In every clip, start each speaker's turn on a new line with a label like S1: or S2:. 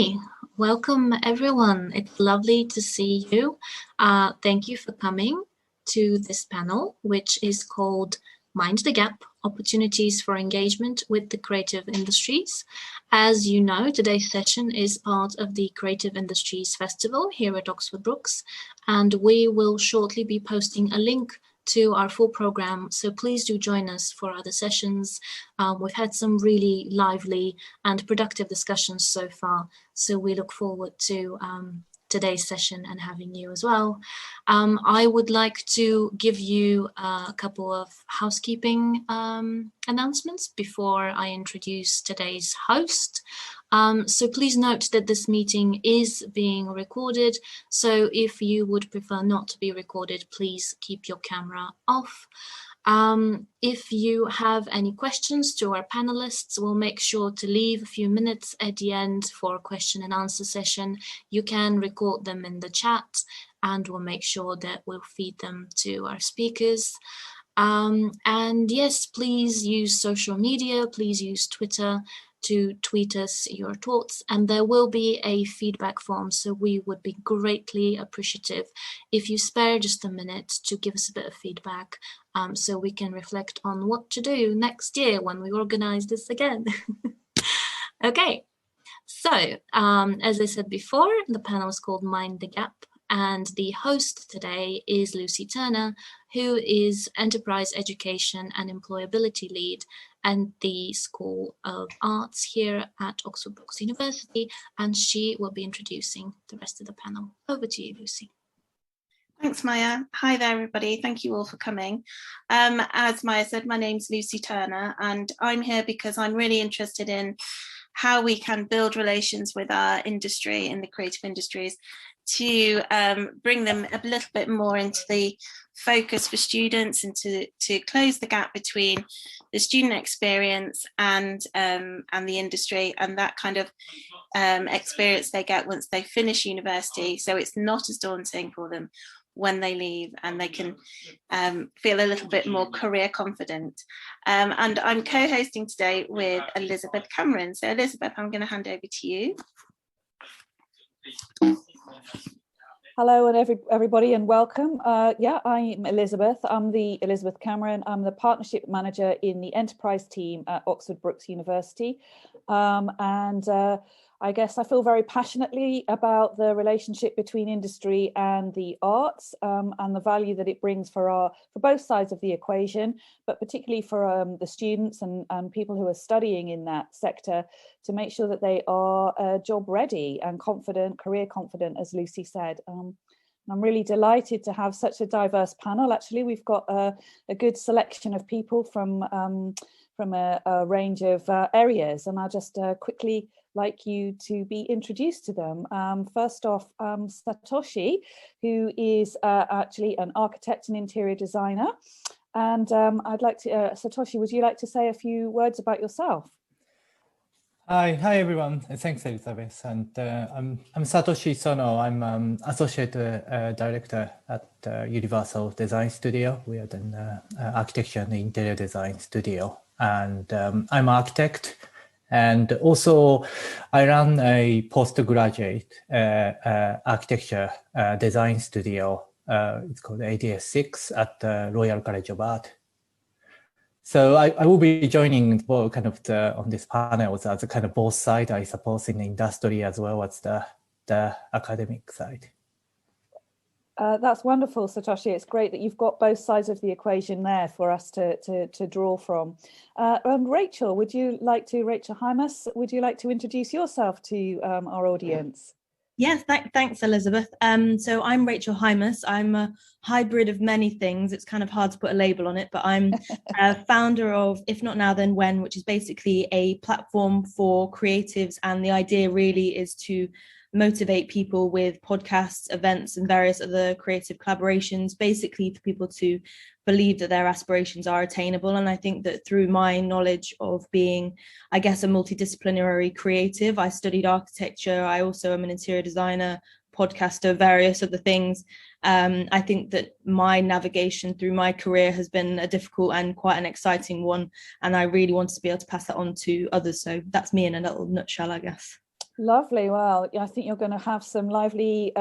S1: Okay, welcome everyone. It's lovely to see you. Thank you for coming to this panel, which is called Mind the Gap, Opportunities for Engagement with the Creative Industries. As you know, today's session is part of the Creative Industries Festival here at Oxford Brookes, and we will shortly be posting a link to our full program, so please do join us for other sessions. We've had some really lively and productive discussions so far, so we look forward to today's session and having you as well. I would like to give you a couple of housekeeping announcements before I introduce today's host. So please note that this meeting is being recorded. So if you would prefer not to be recorded, please keep your camera off. If you have any questions to our panelists, we'll make sure to leave a few minutes at the end for a question and answer session. You can record them in the chat and we'll make sure that we'll feed them to our speakers. And yes, please use social media, please use Twitter to tweet us your thoughts, and there will be a feedback form, so we would be greatly appreciative if you spare just a minute to give us a bit of feedback so we can reflect on what to do next year when we organize this again. Okay, so as I said before, the panel is called Mind the Gap, and the host today is Lucy Turner, who is Enterprise Education and Employability Lead and the School of Arts here at Oxford Brookes University, and she will be introducing the rest of the panel. Over to you, Lucy.
S2: Thanks, Maya. Hi there, everybody. Thank you all for coming. As Maya said, my name's Lucy Turner, and I'm here because I'm really interested in how we can build relations with our industry in the creative industries to bring them a little bit more into the focus for students and to close the gap between the student experience and the industry and that kind of experience they get once they finish university, so it's not as daunting for them when they leave and they can feel a little bit more career confident. And I'm co-hosting today with Elizabeth Cameron. So Elizabeth, I'm going to hand over to you.
S3: Hello and everybody and welcome. Yeah, I'm Elizabeth. I'm the Elizabeth Cameron. I'm the Partnership Manager in the Enterprise team at Oxford Brookes University. I guess I feel very passionately about the relationship between industry and the arts and the value that it brings for both sides of the equation, but particularly for the students and people who are studying in that sector to make sure that they are job ready and confident, career confident, as Lucy said. I'm really delighted to have such a diverse panel. Actually, we've got a good selection of people from a range of areas, and I'll just quickly like you to be introduced to them. First off, Satoshi, who is actually an architect and interior designer. And I'd like to, Satoshi, would you like to say a few words about yourself?
S4: Hi everyone. Thanks, Elizabeth. And I'm Satoshi Sono. I'm Associate Director at Universal Design Studio. We are an architecture and interior design studio. And I'm an architect. And also, I run a postgraduate architecture design studio. It's called ADS6 at the Royal College of Art. So I will be joining kind of on this panel as a kind of both sides, I suppose, in the industry as well as the academic side.
S3: That's wonderful, Satoshi. It's great that you've got both sides of the equation there for us to draw from. Rachel, Rachel Hymas, would you like to introduce yourself to our audience?
S5: Yes, thanks, Elizabeth. So I'm Rachel Hymas. I'm a hybrid of many things. It's kind of hard to put a label on it, but I'm a founder of If Not Now Then When, which is basically a platform for creatives. And the idea really is to motivate people with podcasts, events, and various other creative collaborations, basically for people to believe that their aspirations are attainable. And I think that through my knowledge of being, I guess, a multidisciplinary creative, I studied architecture. I also am an interior designer, podcaster, various other things. I think that my navigation through my career has been a difficult and quite an exciting one. And I really wanted to be able to pass that on to others. So that's me in a little nutshell, I guess.
S3: Lovely. Well, I think you're going to have some lively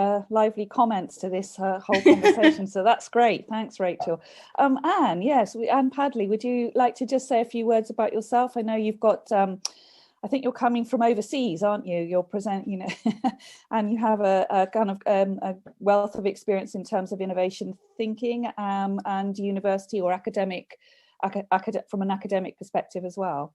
S3: comments to this whole conversation. So that's great. Thanks, Rachel. Anne, yes, Anne Padley, would you like to just say a few words about yourself? I know you've got, I think you're coming from overseas, aren't you? You're and you have a kind of a wealth of experience in terms of innovation thinking and university or from an academic perspective as well.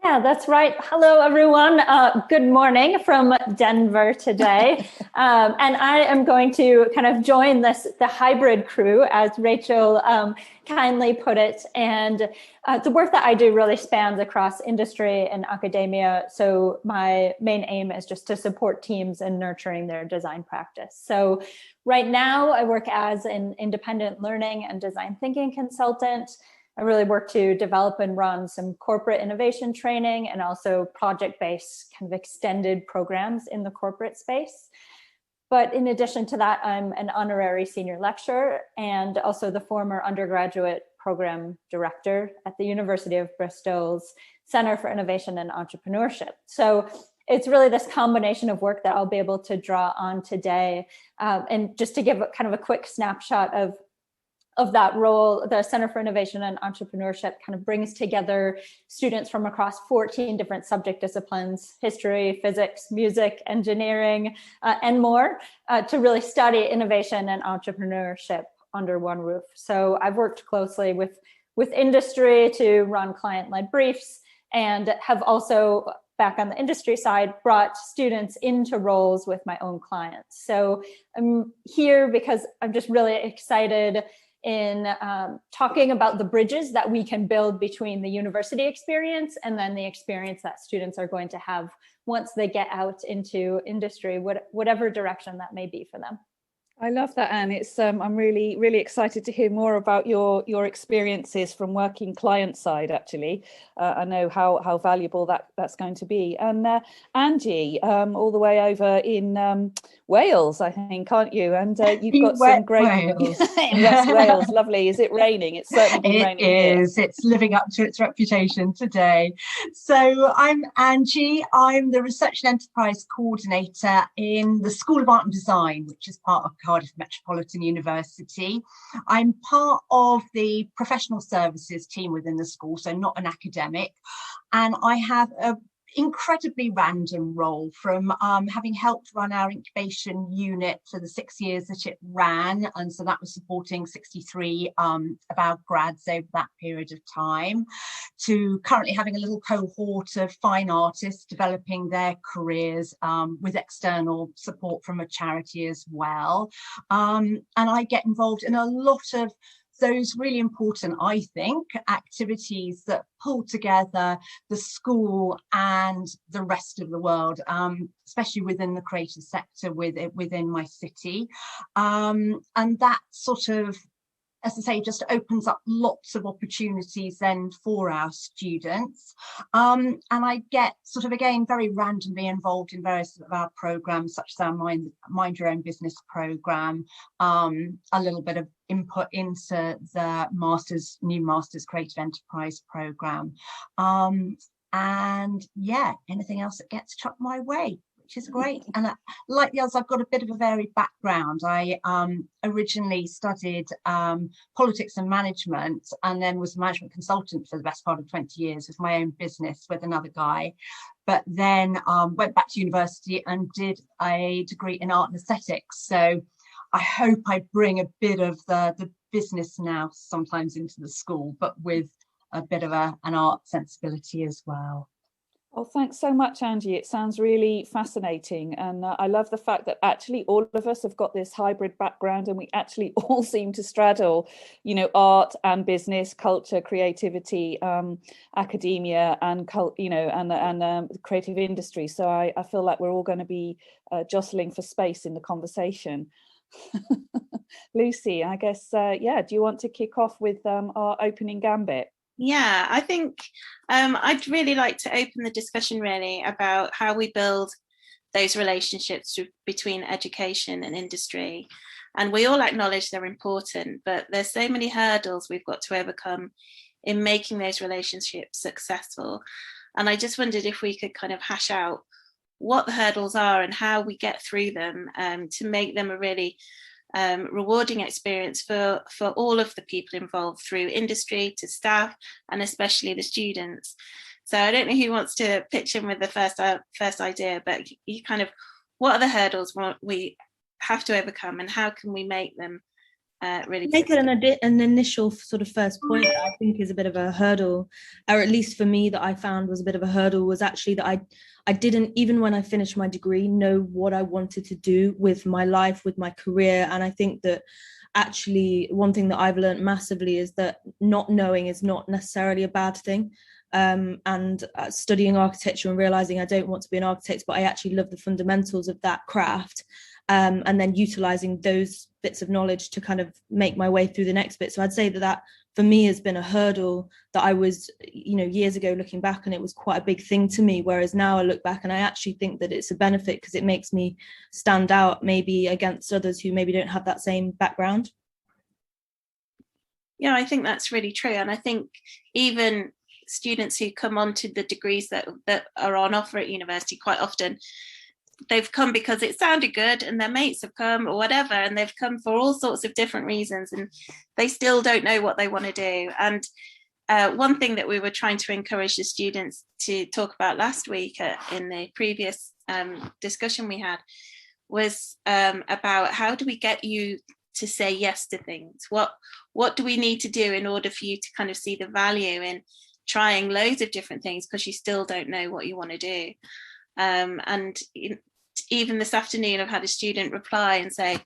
S6: Yeah, that's right. Hello, everyone. Good morning from Denver today. And I am going to kind of join the hybrid crew, as Rachel kindly put it. And the work that I do really spans across industry and academia. So my main aim is just to support teams in nurturing their design practice. So right now I work as an independent learning and design thinking consultant. I really work to develop and run some corporate innovation training and also project-based kind of extended programs in the corporate space. But in addition to that, I'm an honorary senior lecturer and also the former undergraduate program director at the University of Bristol's Center for Innovation and Entrepreneurship. So it's really this combination of work that I'll be able to draw on today. And just to give kind of a quick snapshot of that role, the Center for Innovation and Entrepreneurship kind of brings together students from across 14 different subject disciplines, history, physics, music, engineering, and more, to really study innovation and entrepreneurship under one roof. So I've worked closely with industry to run client-led briefs, and have also, back on the industry side, brought students into roles with my own clients. So I'm here because I'm just really excited in talking about the bridges that we can build between the university experience and then the experience that students are going to have once they get out into industry, whatever direction that may be for them.
S3: I love that, Anne. It's I'm really, really excited to hear more about your experiences from working client side. Actually, I know how valuable that's going to be. And Angie, all the way over in Wales, I think, aren't you? And you've got some great
S7: Wales.
S3: in West Wales. Lovely. Is it raining? It's certainly been raining.
S7: It is. It's living up to its reputation today. So I'm Angie. I'm the Research and Enterprise Coordinator in the School of Art and Design, which is part of Cardiff Metropolitan University. I'm part of the professional services team within the school, so not an academic, and I have a incredibly random role from having helped run our incubation unit for the 6 years that it ran, and so that was supporting 63 of our grads over that period of time, to currently having a little cohort of fine artists developing their careers with external support from a charity as well. And I get involved in a lot of those really important, I think, activities that pull together the school and the rest of the world, especially within the creative sector within my city. And that sort of, as I say, just opens up lots of opportunities then for our students. And I get sort of, again, very randomly involved in various of our programs, such as our Mind Your Own Business program, a little bit of input into the new Masters Creative Enterprise program. And yeah, anything else that gets chucked my way, which is great. And like the others, I've got a bit of a varied background. I originally studied politics and management, and then was a management consultant for the best part of 20 years with my own business with another guy. But then went back to university and did a degree in art and aesthetics. So I hope I bring a bit of the business now sometimes into the school, but with a bit of an art sensibility as well.
S3: Well, thanks so much, Angie. It sounds really fascinating. And I love the fact that actually all of us have got this hybrid background, and we actually all seem to straddle, art and business, culture, creativity, academia, and creative industry. So I feel like we're all going to be jostling for space in the conversation. Lucy, I guess, do you want to kick off with our opening gambit?
S2: Yeah, I think I'd really like to open the discussion really about how we build those relationships between education and industry. And we all acknowledge they're important, but there's so many hurdles we've got to overcome in making those relationships successful. And I just wondered if we could kind of hash out what the hurdles are and how we get through them to make them a really rewarding experience for all of the people involved, through industry to staff and especially the students. So I don't know who wants to pitch in with the first idea, but you kind of, what are the hurdles we have to overcome and how can we make them really
S5: make it an initial sort of first point that I think is a bit of a hurdle, or at least for me that I found was a bit of a hurdle, was actually that I didn't, even when I finished my degree, know what I wanted to do with my life, with my career. And I think that actually one thing that I've learned massively is that not knowing is not necessarily a bad thing. And studying architecture and realizing I don't want to be an architect, but I actually love the fundamentals of that craft. And then utilizing those bits of knowledge to kind of make my way through the next bit. So I'd say that for me has been a hurdle that I was, years ago looking back, and it was quite a big thing to me. Whereas now I look back and I actually think that it's a benefit because it makes me stand out maybe against others who maybe don't have that same background.
S2: Yeah, I think that's really true. And I think even students who come onto the degrees that are on offer at university, quite often they've come because it sounded good and their mates have come or whatever, and they've come for all sorts of different reasons and they still don't know what they want to do. And one thing that we were trying to encourage the students to talk about last week in the previous discussion we had was about how do we get you to say yes to things? What do we need to do in order for you to kind of see the value in trying loads of different things because you still don't know what you want to do? And even this afternoon, I've had a student reply and say,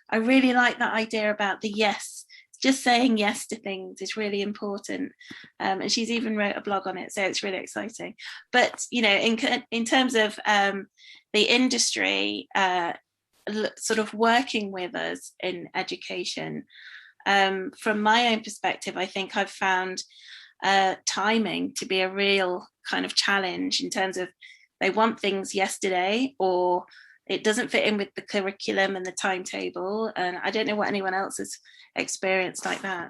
S2: I really like that idea about the yes. Just saying yes to things is really important. And she's even wrote a blog on it. So it's really exciting. But, in terms of the industry sort of working with us in education, from my own perspective, I think I've found timing to be a real kind of challenge in terms of they want things yesterday, or it doesn't fit in with the curriculum and the timetable. And I don't know what anyone else has experienced like that.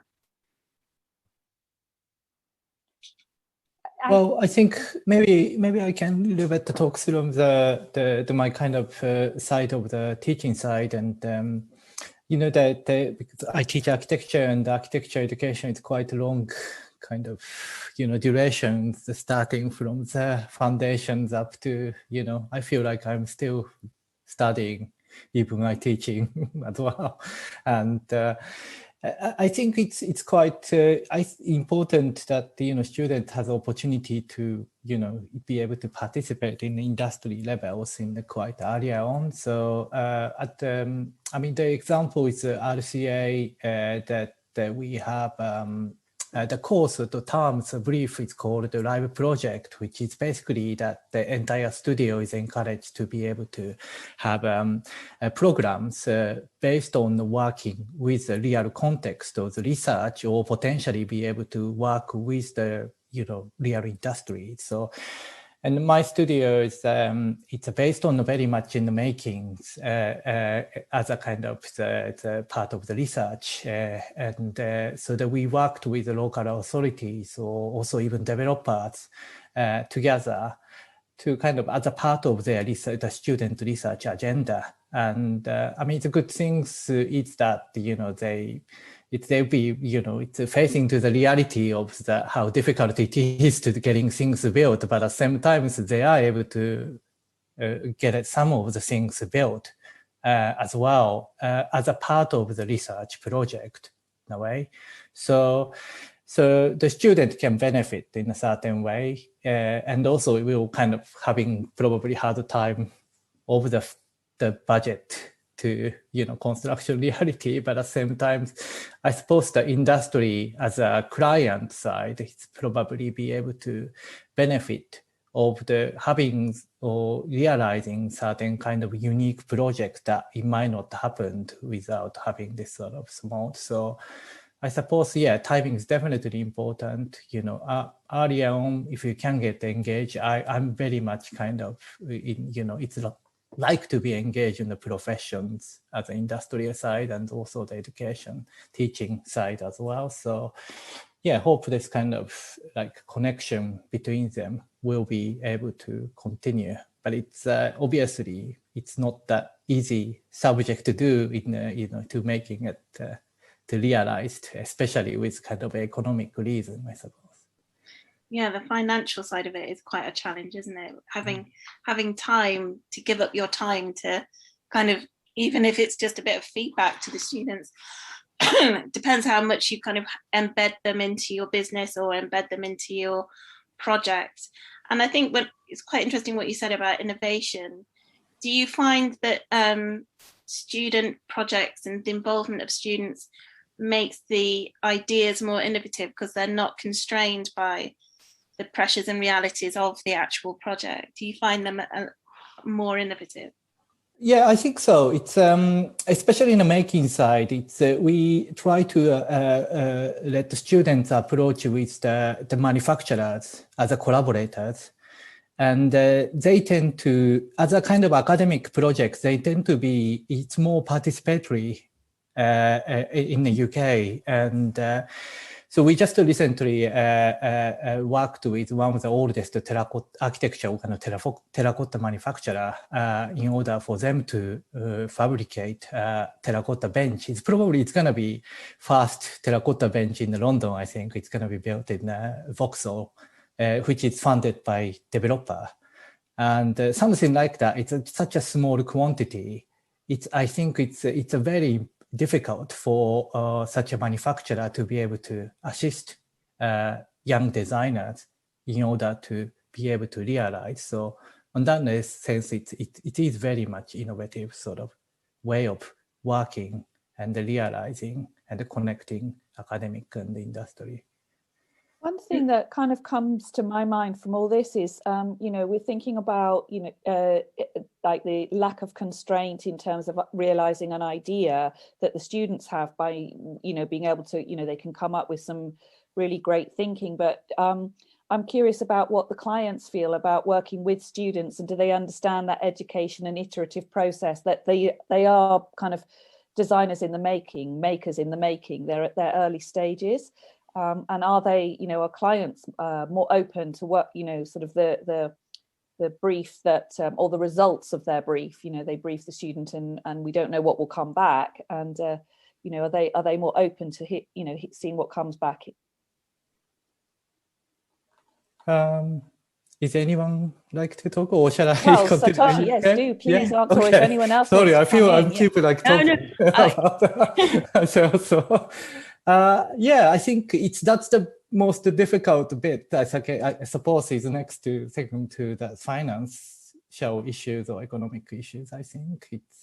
S4: Well, I think maybe I can a little bit talk through the my kind of side of the teaching side, and because I teach architecture, and architecture education is quite a long kind of duration, starting from the foundations up to I feel like I'm still studying, even I teaching as well, and I think it's quite important that student has opportunity to be able to participate in industry levels in quite earlier on. So the example is RCA that we have. The course, the terms brief is called the live project, which is basically that the entire studio is encouraged to be able to have programs based on working with the real context of the research, or potentially be able to work with the real industry. So, and my studio is it's based on very much in the makings as a kind of the part of the research, and so that we worked with the local authorities or also even developers together to kind of as a part of their research, the student research agenda. And the good things is that they'll be it's facing to the reality of how difficult it is to getting things built, but at the same time they are able to get some of the things built as well as a part of the research project in a way. So the student can benefit in a certain way, and also it will kind of having probably harder time over the budget to construction reality, but at the same time, I suppose the industry as a client side is probably be able to benefit of the having or realizing certain kind of unique project that it might not happen without having this sort of support. So I suppose, timing is definitely important. Earlier on, if you can get engaged, I'm very much kind of it's like to be engaged in the professions as an industrial side and also the education teaching side as well. So hope this kind of like connection between them will be able to continue but it's obviously it's not that easy subject to do in to making it to realized, especially with kind of economic reason, I suppose.
S2: Yeah, the financial side of it is quite a challenge, isn't it? Having time to give up your time to kind of, even if it's just a bit of feedback to the students, depends how much you kind of embed them into your business or embed them into your project. And I think it's quite interesting what you said about innovation. Do you find that student projects and the involvement of students makes the ideas more innovative because they're not constrained by the pressures and realities of the actual project? Do you find them more innovative?
S4: Yeah, I think so. It's especially in the making side. It's we try to let the students approach with the manufacturers as a collaborators, and they tend to, as a kind of academic project, they tend to be, it's more participatory in the UK, and so we just recently worked with one of the oldest architecture kind of terracotta manufacturer in order for them to fabricate terracotta bench. It's going to be first terracotta bench in London. I think it's going to be built in Vauxhall, which is funded by developer, and something like that. It's such a small quantity. I think it's a very difficult for such a manufacturer to be able to assist young designers in order to be able to realize. So on that sense, it is very much innovative sort of way of working and realizing and connecting academic and industry.
S3: One thing that kind of comes to my mind from all this is, we're thinking about, like the lack of constraint in terms of realizing an idea that the students have by, being able to, they can come up with some really great thinking. But I'm curious about what the clients feel about working with students, and do they understand that education and iterative process, that they are kind of designers in the making, makers in the making, they're at their early stages. And are they, are clients more open to work, sort of the brief that, or the results of their brief, they brief the student and we don't know what will come back. And, are they more open to seeing what comes back?
S4: Is anyone like to talk, or shall I?
S3: Well, Satoshi, yes, do please answer. Okay. Or if anyone else.
S4: Sorry, I feel I'm keep like talking. I think that's the most difficult bit. I suppose is second to the financial issues or economic issues. I think it's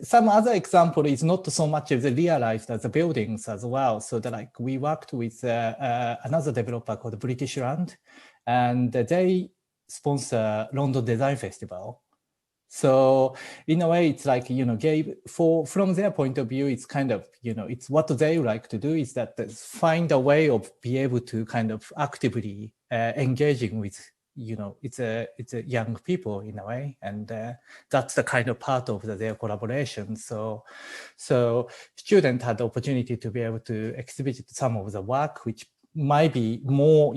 S4: some other example is not so much as realized as the buildings as well. So we worked with another developer called British Land, and they sponsor London Design Festival. So in a way, it's like, from their point of view, it's kind of, it's what they like to do is that find a way of be able to kind of actively engaging with, it's a young people in a way, and that's the kind of part of their collaboration. So students had the opportunity to be able to exhibit some of the work, which might be more,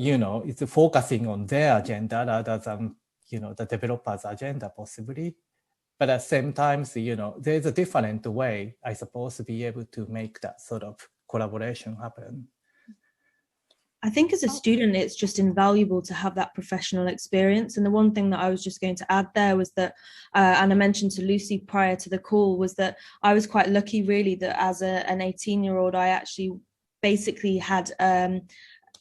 S4: it's focusing on their agenda rather than, the developer's agenda possibly. But at the same time, there's a different way, I suppose, to be able to make that sort of collaboration happen.
S5: I think as a student, it's just invaluable to have that professional experience. And the one thing that I was just going to add there was that, and I mentioned to Lucy prior to the call, was that I was quite lucky really that as an 18-year-old, I actually basically had,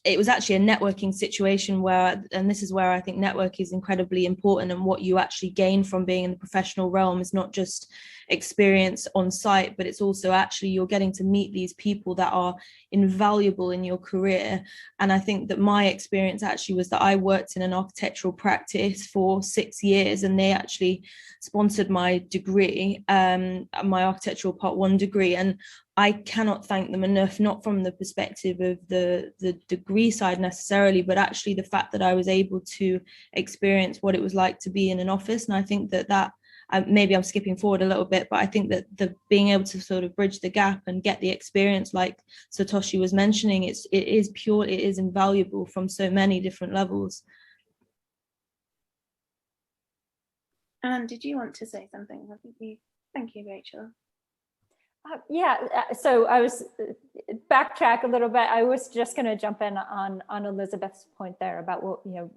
S5: it was actually a networking situation where, and this is where I think network is incredibly important, and what you actually gain from being in the professional realm is not just experience on site, but it's also actually you're getting to meet these people that are invaluable in your career. And I think that my experience actually was that I worked in an architectural practice for 6 years, and they actually sponsored my degree, my architectural part 1 degree. And I cannot thank them enough, not from the perspective of the degree side necessarily, but actually the fact that I was able to experience what it was like to be in an office. And I think that maybe I'm skipping forward a little bit, but I think that the being able to sort of bridge the gap and get the experience like Satoshi was mentioning, it is invaluable from so many different levels.
S2: Anne, did you want to say something? Thank you, Rachel.
S6: So I was backtrack a little bit. I was just going to jump in on Elizabeth's point there about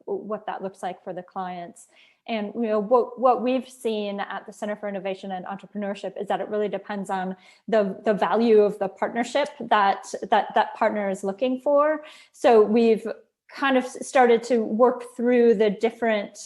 S6: what that looks like for the clients. And what we've seen at the Center for Innovation and Entrepreneurship is that it really depends on the value of the partnership that partner is looking for. So we've kind of started to work through the different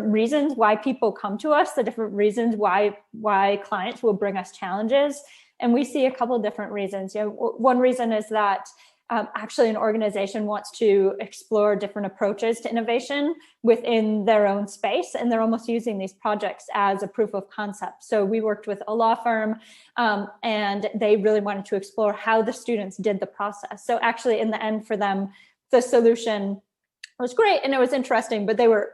S6: reasons why people come to us, the different reasons why clients will bring us challenges. And we see a couple of different reasons. One reason is that actually an organization wants to explore different approaches to innovation within their own space, and they're almost using these projects as a proof of concept. So we worked with a law firm, and they really wanted to explore how the students did the process. So actually in the end for them, the solution was great and it was interesting, but they were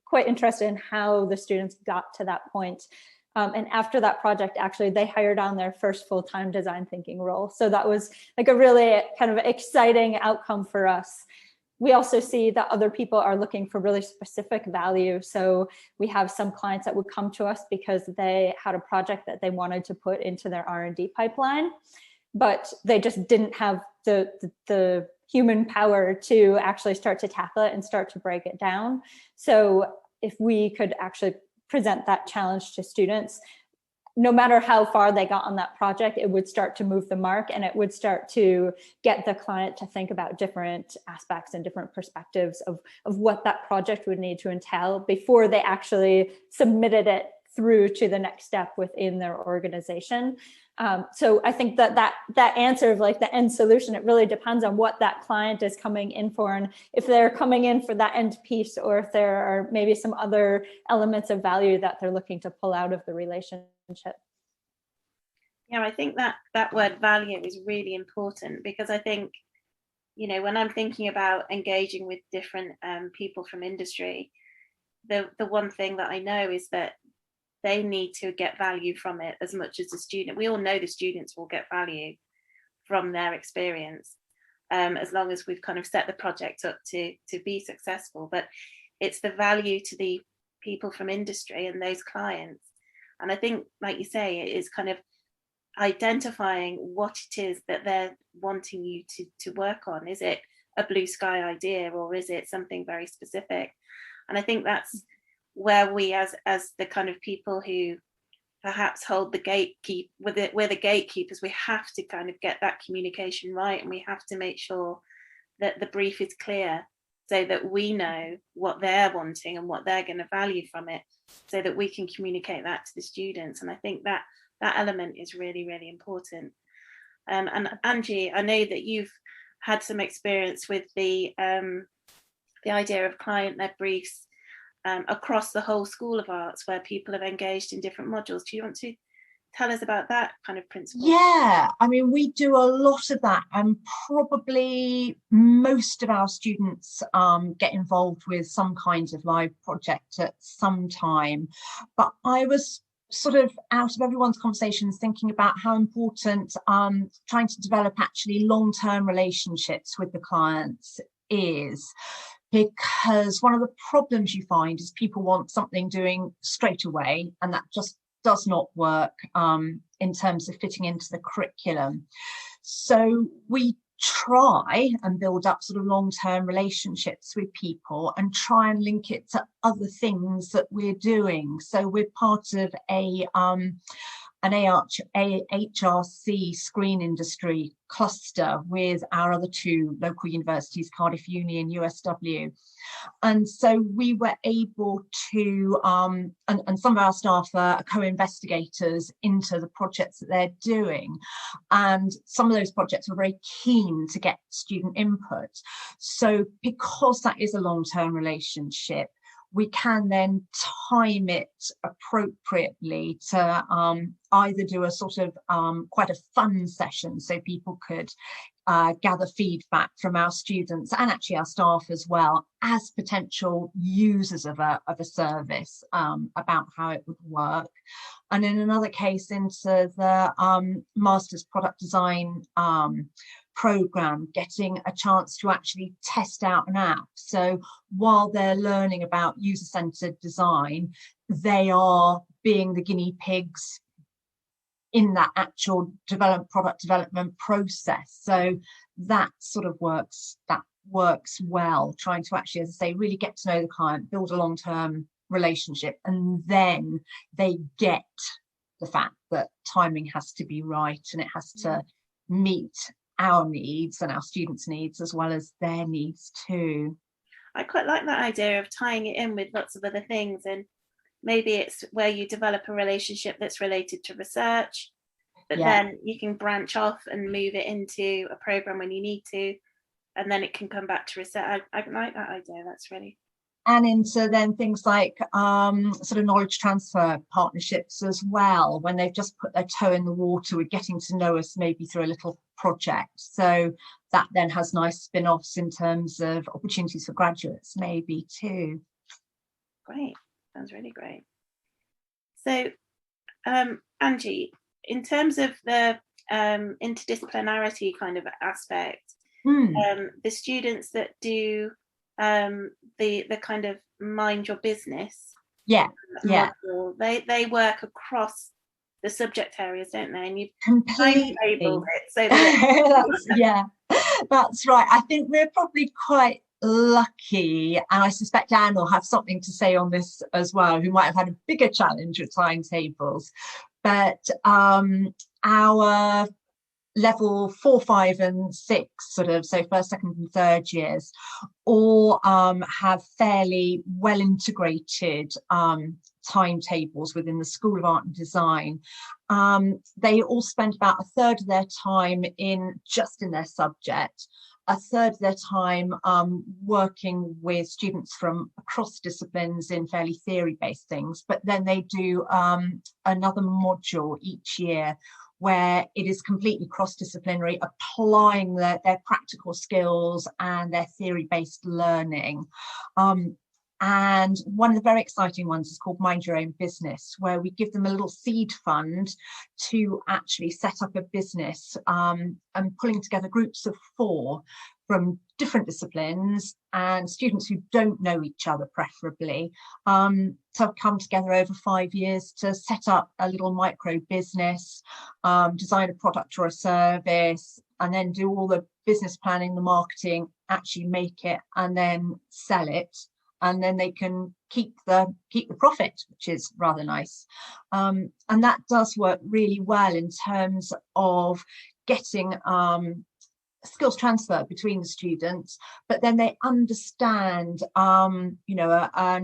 S6: quite interested in how the students got to that point. And after that project, actually, they hired on their first full-time design thinking role. So that was like a really kind of exciting outcome for us. We also see that other people are looking for really specific value. So we have some clients that would come to us because they had a project that they wanted to put into their R&D pipeline, but they just didn't have the human power to actually start to tackle it and start to break it down. So if we could actually present that challenge to students, no matter how far they got on that project, it would start to move the mark, and it would start to get the client to think about different aspects and different perspectives of what that project would need to entail before they actually submitted it through to the next step within their organization. So I think that answer of like the end solution, it really depends on what that client is coming in for, and if they're coming in for that end piece, or if there are maybe some other elements of value that they're looking to pull out of the relationship.
S2: Yeah, I think that word value is really important, because I think, when I'm thinking about engaging with different people from industry, the one thing that I know is that they need to get value from it as much as the student. We all know the students will get value from their experience, as long as we've kind of set the project up to be successful. But it's the value to the people from industry and those clients. And I think, like you say, it is kind of identifying what it is that they're wanting you to work on. Is it a blue sky idea, or is it something very specific? And I think that's where we as the kind of people who perhaps hold the gatekeep, we're the gatekeepers, we have to kind of get that communication right, and we have to make sure that the brief is clear, so that we know what they're wanting and what they're going to value from it, so that we can communicate that to the students. And I think that element is really, really important. And Angie, I know that you've had some experience with the idea of client-led briefs across the whole School of Arts, where people have engaged in different modules. Do you want to tell us about that kind of principle?
S7: Yeah, I mean, we do a lot of that, and probably most of our students get involved with some kind of live project at some time. But I was sort of, out of everyone's conversations, thinking about how important trying to develop actually long-term relationships with the clients is. Because one of the problems you find is people want something doing straight away, and that just does not work in terms of fitting into the curriculum. So we try and build up sort of long-term relationships with people and try and link it to other things that we're doing. So we're part of an HRC screen industry cluster with our other two local universities, Cardiff Uni and USW. And so we were able to, and some of our staff are co-investigators into the projects that they're doing. And some of those projects were very keen to get student input. So because that is a long-term relationship, we can then time it appropriately to either do a sort of quite a fun session, so people could gather feedback from our students and actually our staff as well, as potential users of a service, about how it would work. And in another case, into the master's product design program, getting a chance to actually test out an app. So while they're learning about user-centered design, they are being the guinea pigs in that actual product development process. So that sort of works well, trying to actually, as I say, really get to know the client, build a long-term relationship, and then they get the fact that timing has to be right and it has to meet our needs and our students' needs as well as their needs too.
S2: I quite like that idea of tying it in with lots of other things, and maybe it's where you develop a relationship that's related to research, but then you can branch off and move it into a program when you need to, and then it can come back to research. I like that idea. That's really.
S7: And into then things like sort of knowledge transfer partnerships as well, when they've just put their toe in the water with getting to know us maybe through a little project. So that then has nice spin-offs in terms of opportunities for graduates maybe too.
S2: Great, sounds really great. So Angie, in terms of the interdisciplinarity kind of aspect, the students that do the kind of mind your business model, they work across the subject areas, don't they? And you've timetabled it so that
S7: that's right. I think we're probably quite lucky, and I suspect Anne will have something to say on this as well, who might have had a bigger challenge with timetables, but our level 4, 5 and 6 sort of, so first, second and third years, all have fairly well integrated timetables within the School of Art and Design. They all spend about a third of their time in their subject, a third of their time working with students from across disciplines in fairly theory-based things, but then they do another module each year where it is completely cross-disciplinary, applying their practical skills and their theory-based learning. And one of the very exciting ones is called Mind Your Own Business, where we give them a little seed fund to actually set up a business, and pulling together groups of 4 from different disciplines and students who don't know each other preferably, to have come together over 5 years to set up a little micro business, design a product or a service, and then do all the business planning, the marketing, actually make it and then sell it. And then they can keep the profit, which is rather nice. And that does work really well in terms of getting skills transfer between the students, but then they understand, an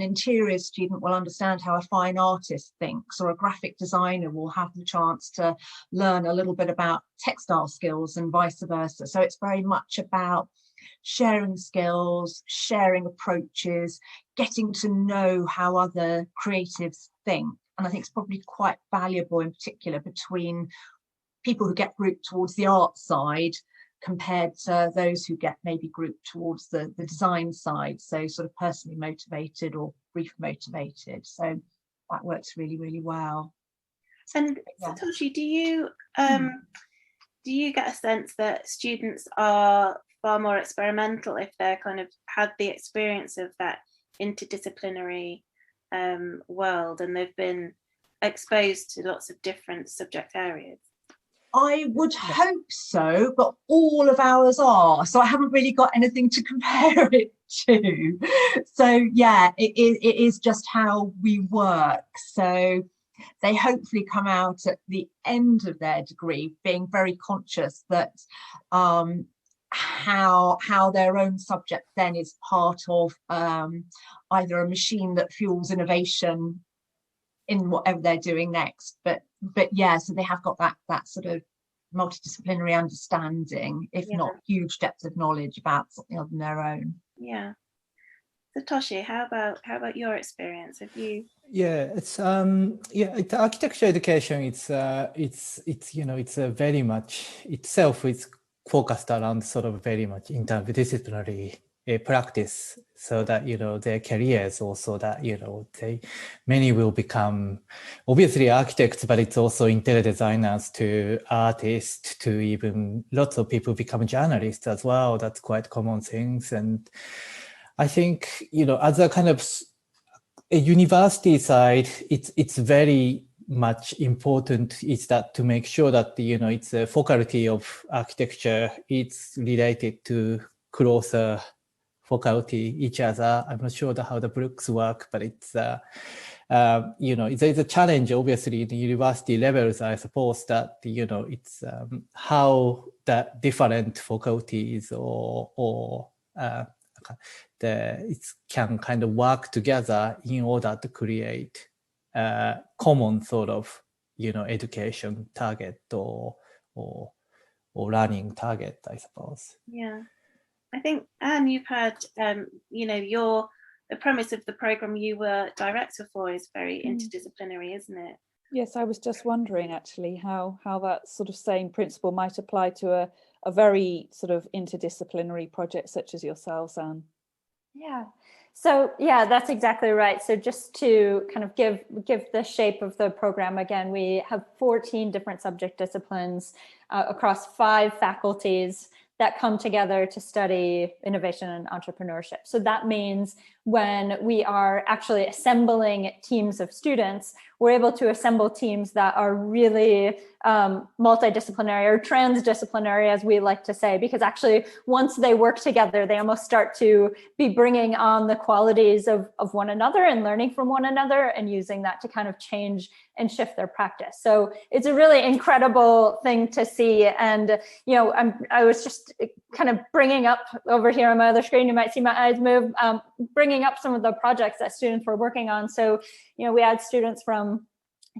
S7: interior student will understand how a fine artist thinks, or a graphic designer will have the chance to learn a little bit about textile skills and vice versa. So it's very much about sharing skills, sharing approaches, getting to know how other creatives think. And I think it's probably quite valuable in particular between people who get grouped towards the art side compared to those who get maybe grouped towards the design side, so sort of personally motivated or brief motivated. So that works really, really well.
S2: And Satoshi, do you get a sense that students are far more experimental if they're kind of had the experience of that interdisciplinary world and they've been exposed to lots of different subject areas?
S7: I would hope so, but all of ours are, so I haven't really got anything to compare it to. So yeah, it is just how we work. So they hopefully come out at the end of their degree being very conscious that how their own subject then is part of either a machine that fuels innovation in whatever they're doing next, but yeah, so they have got that sort of multidisciplinary understanding, if not huge depth of knowledge about something other than their own.
S2: Yeah. Satoshi, how about your experience? Have you?
S4: Yeah, it's the architecture education. It's very much itself is focused around sort of very much interdisciplinary practice, so that their careers also, that many will become obviously architects, but it's also interior designers to artists to even lots of people become journalists as well. That's quite common things. And I think as a kind of a university side, it's very much important is that to make sure that it's a faculty of architecture, it's related to closer faculty each other. I'm not sure how the Brookes work, but it's it's a challenge obviously in the university levels, I suppose, that it's how the different faculties or it can kind of work together in order to create a common sort of education target or learning target, I suppose.
S2: Yeah, I think, Anne, you've had the premise of the program you were director for is very interdisciplinary, isn't it?
S3: Yes, I was just wondering actually how that sort of same principle might apply to a very sort of interdisciplinary project such as yourselves, Anne.
S6: Yeah. So yeah, that's exactly right. So just to kind of give the shape of the program again, we have 14 different subject disciplines across 5 faculties that come together to study innovation and entrepreneurship. So that means when we are actually assembling teams of students, we're able to assemble teams that are really multidisciplinary or transdisciplinary, as we like to say, because actually once they work together, they almost start to be bringing on the qualities of one another and learning from one another and using that to kind of change and shift their practice. So it's a really incredible thing to see. And, I was just kind of bringing up over here on my other screen, you might see my eyes move, bringing up some of the projects that students were working on. So, we had students from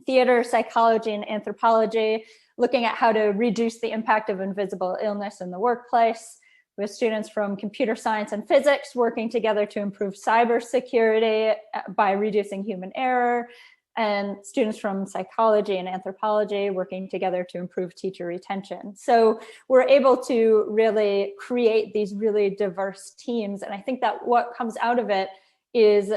S6: theater, psychology, and anthropology looking at how to reduce the impact of invisible illness in the workplace. We have students from computer science and physics working together to improve cybersecurity by reducing human error, and students from psychology and anthropology working together to improve teacher retention. So we're able to really create these really diverse teams. And I think that what comes out of it is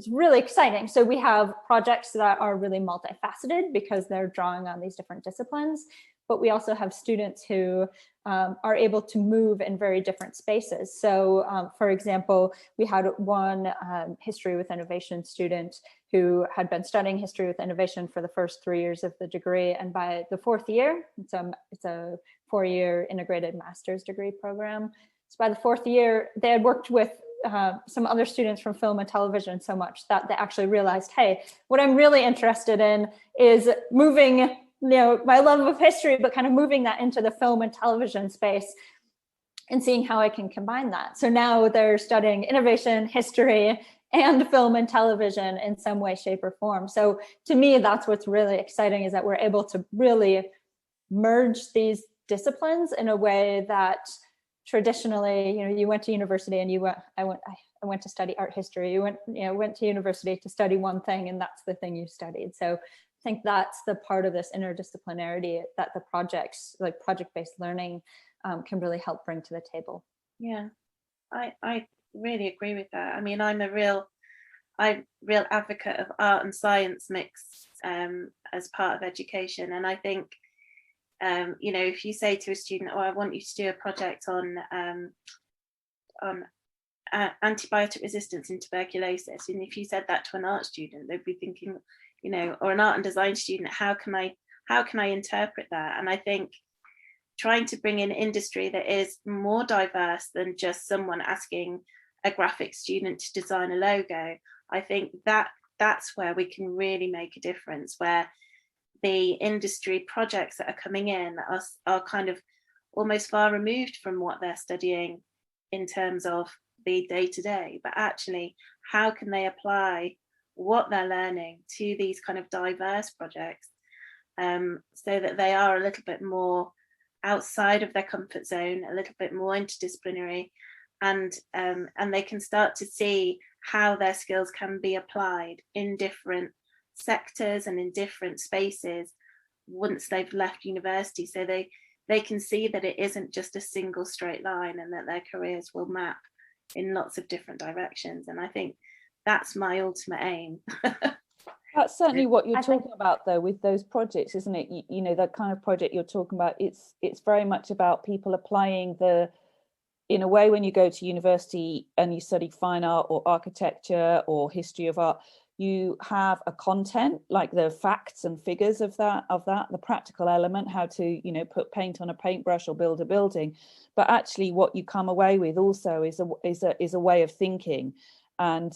S6: really exciting. So we have projects that are really multifaceted because they're drawing on these different disciplines, but we also have students who are able to move in very different spaces. So for example, we had one history with innovation student who had been studying history with innovation for the first 3 years of the degree. And by the 4th year, it's a 4-year integrated master's degree program. So by the 4th year, they had worked with some other students from film and television so much that they actually realized, hey, what I'm really interested in is moving my love of history, but kind of moving that into the film and television space and seeing how I can combine that. So now they're studying innovation, history, and film and television in some way, shape, or form. So to me, that's what's really exciting, is that we're able to really merge these disciplines in a way that traditionally, you went to university and I went to study art history. You went to university to study one thing, and that's the thing you studied. So I think that's the part of this interdisciplinarity that the projects, like project-based learning, can really help bring to the table.
S2: Yeah, I really agree with that. I mean, I'm a real advocate of art and science mix as part of education, and I think if you say to a student, I want you to do a project on antibiotic resistance in tuberculosis, and if you said that to an art student, they'd be thinking, or an art and design student, how can I interpret that? And I think trying to bring in industry that is more diverse than just someone asking a graphic student to design a logo, I think that's where we can really make a difference, where the industry projects that are coming in are kind of almost far removed from what they're studying in terms of the day-to-day, but actually how can they apply what they're learning to these kind of diverse projects, so that they are a little bit more outside of their comfort zone, a little bit more interdisciplinary, and they can start to see how their skills can be applied in different sectors and in different spaces once they've left university, so they can see that it isn't just a single straight line, and that their careers will map in lots of different directions. And I think that's my ultimate aim.
S3: That's certainly what you're talking about, though, with those projects, isn't it? You know, the kind of project you're talking about, it's very much about people applying in a way, when you go to university and you study fine art or architecture or history of art, you have a content, like the facts and figures of that, the practical element, how to, you know, put paint on a paintbrush or build a building. But actually what you come away with also is a way of thinking. And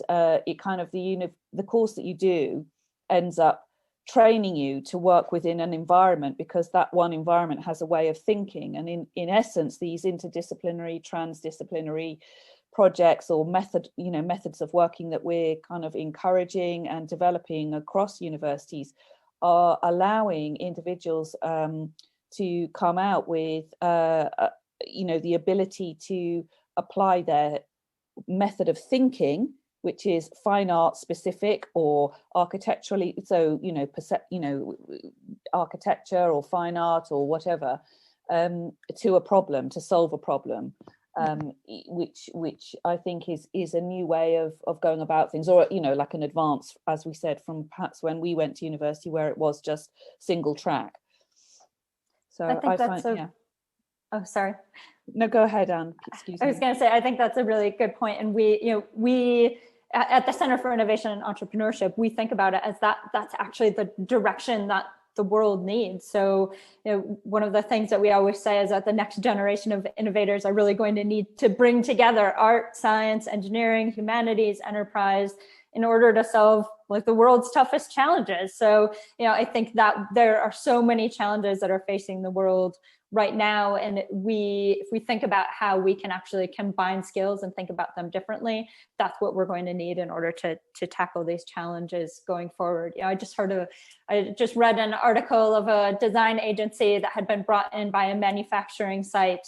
S3: it kind of, the course that you do ends up training you to work within an environment, because that one environment has a way of thinking. And in essence, these interdisciplinary, transdisciplinary projects or methods of working that we're kind of encouraging and developing across universities are allowing individuals to come out with the ability to apply their method of thinking, which is fine art specific or architecturally, so architecture or fine art or whatever, to a problem, to solve a problem, which I think is a new way of going about things, or like an advance, as we said, from perhaps when we went to university, where it was just single track. So I find.
S6: Oh, sorry.
S3: No, go ahead, Anne. Excuse me.
S6: I was going to say, I think that's a really good point. And we at the Center for Innovation and Entrepreneurship, we think about it as that's actually the direction that the world needs. So, one of the things that we always say is that the next generation of innovators are really going to need to bring together art, science, engineering, humanities, enterprise, in order to solve like the world's toughest challenges. So, I think that there are so many challenges that are facing the world right now, and if we think about how we can actually combine skills and think about them differently, that's what we're going to need in order to tackle these challenges going forward. I just read an article of a design agency that had been brought in by a manufacturing site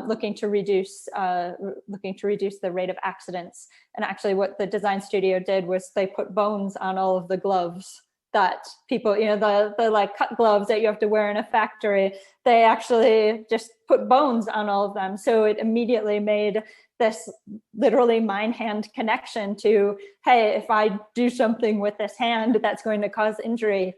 S6: looking to reduce the rate of accidents. And actually what the design studio did was they put bones on all of the gloves that people, the like cut gloves that you have to wear in a factory, they actually just put bones on all of them. So it immediately made this literally mind-hand connection to, hey, if I do something with this hand that's going to cause injury,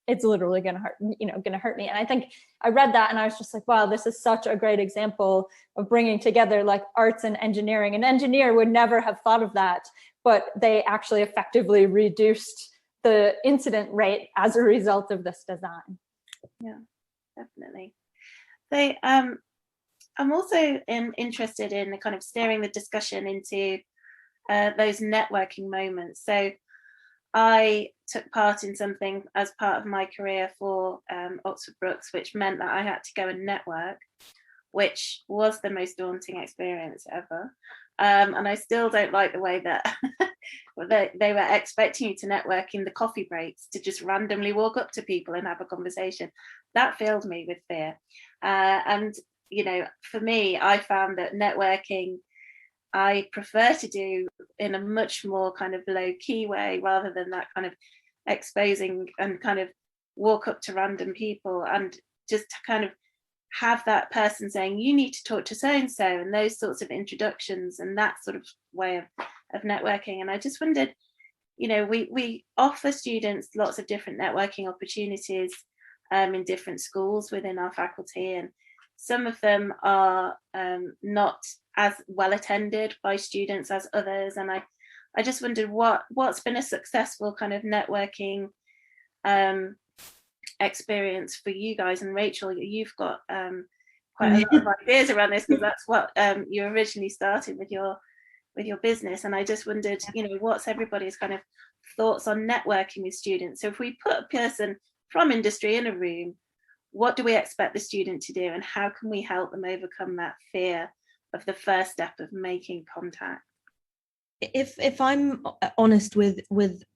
S6: it's literally going to hurt me. And I think I read that and I was just like, wow, this is such a great example of bringing together like arts and engineering. An engineer would never have thought of that, but they actually effectively reduced the incident rate as a result of this design.
S2: Yeah, definitely. So I'm also interested in kind of steering the discussion into those networking moments. So I took part in something as part of my career for Oxford Brookes, which meant that I had to go and network, which was the most daunting experience ever. And I still don't like the way that they were expecting you to network in the coffee breaks, to just randomly walk up to people and have a conversation. That filled me with fear. And, for me, I found that networking, I prefer to do in a much more kind of low-key way, rather than that kind of exposing and kind of walk up to random people and just kind of have that person saying, you need to talk to so-and-so, and those sorts of introductions and that sort of way of networking. And I just wondered, we offer students lots of different networking opportunities in different schools within our faculty, and some of them are not as well attended by students as others. And I just wondered what's been a successful kind of networking experience for you guys. And Rachel, you've got quite a lot of ideas around this, because that's what you originally started with your business. And I just wondered, what's everybody's kind of thoughts on networking with students? So if we put a person from industry in a room, what do we expect the student to do, and how can we help them overcome that fear of the first step of making contact?
S5: If I'm honest with